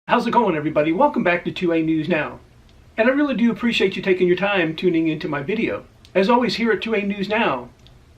How's it going, everybody? Welcome back to 2A News Now. And I really do appreciate you taking your time tuning into my video. As always, here at 2A News Now,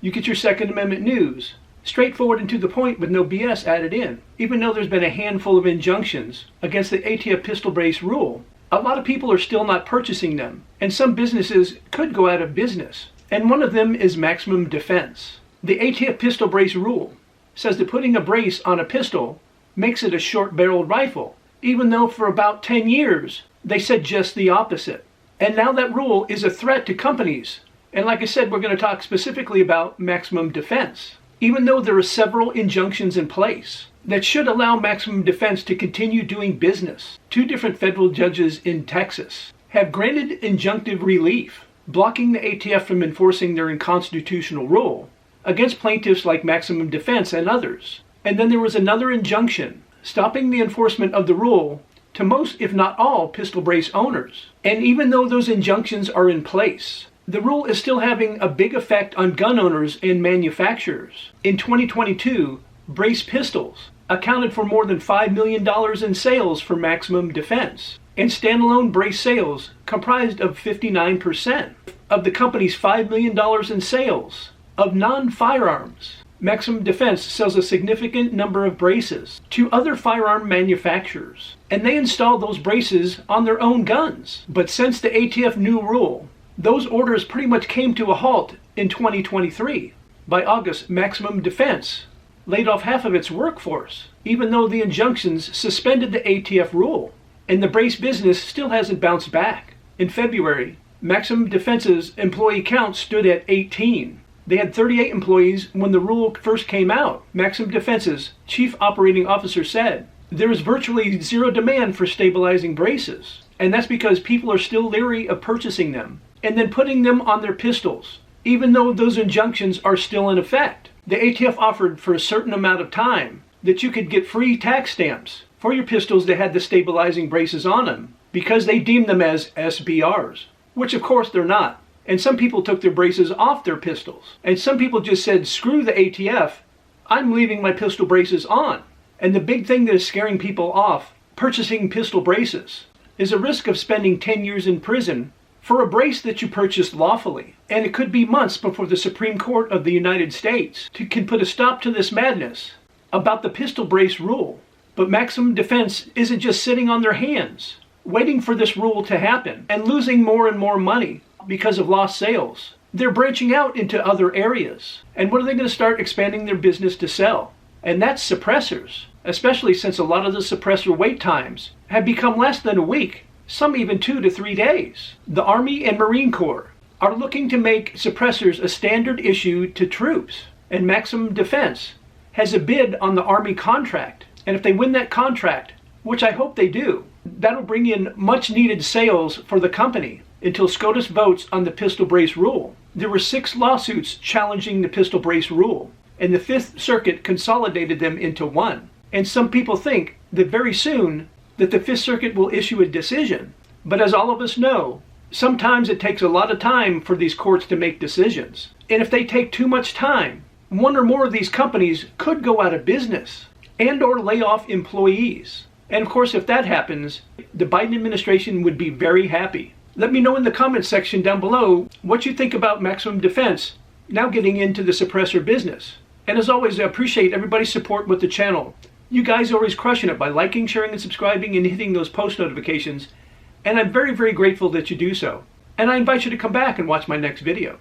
you get your Second Amendment news, straightforward and to the point with no BS added in. Even though there's been a handful of injunctions against the ATF Pistol Brace Rule, a lot of people are still not purchasing them, and some businesses could go out of business. And one of them is Maximum Defense. The ATF Pistol Brace Rule says that putting a brace on a pistol makes it a short-barreled rifle, even though for about 10 years they said just the opposite. And now that rule is a threat to companies. And like I said, we're going to talk specifically about Maximum Defense. Even though there are several injunctions in place that should allow Maximum Defense to continue doing business, two different federal judges in Texas have granted injunctive relief, blocking the ATF from enforcing their unconstitutional rule against plaintiffs like Maximum Defense and others. And then there was another injunction stopping the enforcement of the rule to most, if not all, pistol brace owners. And even though those injunctions are in place, the rule is still having a big effect on gun owners and manufacturers. In 2022, brace pistols accounted for more than $5 million in sales for Maximum Defense, and standalone brace sales comprised of 59% of the company's $5 million in sales of non-firearms. Maximum Defense sells a significant number of braces to other firearm manufacturers, and they install those braces on their own guns. But since the ATF new rule, those orders pretty much came to a halt in 2023. By August, Maximum Defense laid off half of its workforce, even though the injunctions suspended the ATF rule, and the brace business still hasn't bounced back. In February, Maximum Defense's employee count stood at 18. They had 38 employees when the rule first came out. Maximum Defense's chief operating officer said, "There is virtually zero demand for stabilizing braces, and that's because people are still leery of purchasing them and then putting them on their pistols, even though those injunctions are still in effect." The ATF offered for a certain amount of time that you could get free tax stamps for your pistols that had the stabilizing braces on them because they deemed them as SBRs, which of course they're not. And some people took their braces off their pistols. And some people just said, screw the ATF, I'm leaving my pistol braces on. And the big thing that is scaring people off purchasing pistol braces is a risk of spending 10 years in prison for a brace that you purchased lawfully. And it could be months before the Supreme Court of the United States can put a stop to this madness about the pistol brace rule. But Maximum Defense isn't just sitting on their hands, waiting for this rule to happen and losing more and more money because of lost sales. They're branching out into other areas. And what are they going to start expanding their business to sell? And that's suppressors, especially since a lot of the suppressor wait times have become less than a week, some even 2 to 3 days. The Army and Marine Corps are looking to make suppressors a standard issue to troops. And Maximum Defense has a bid on the Army contract. And if they win that contract, which I hope they do, that'll bring in much needed sales for the company until SCOTUS votes on the pistol brace rule. There were 6 lawsuits challenging the pistol brace rule, and the Fifth Circuit consolidated them into one. And some people think that very soon that the Fifth Circuit will issue a decision. But as all of us know, sometimes it takes a lot of time for these courts to make decisions. And if they take too much time, one or more of these companies could go out of business and or lay off employees. And of course, if that happens, the Biden administration would be very happy. Let me know in the comments section down below what you think about Maximum Defense now getting into the suppressor business. And as always, I appreciate everybody's support with the channel. You guys are always crushing it by liking, sharing, and subscribing and hitting those post notifications. And I'm very, very grateful that you do so. And I invite you to come back and watch my next video.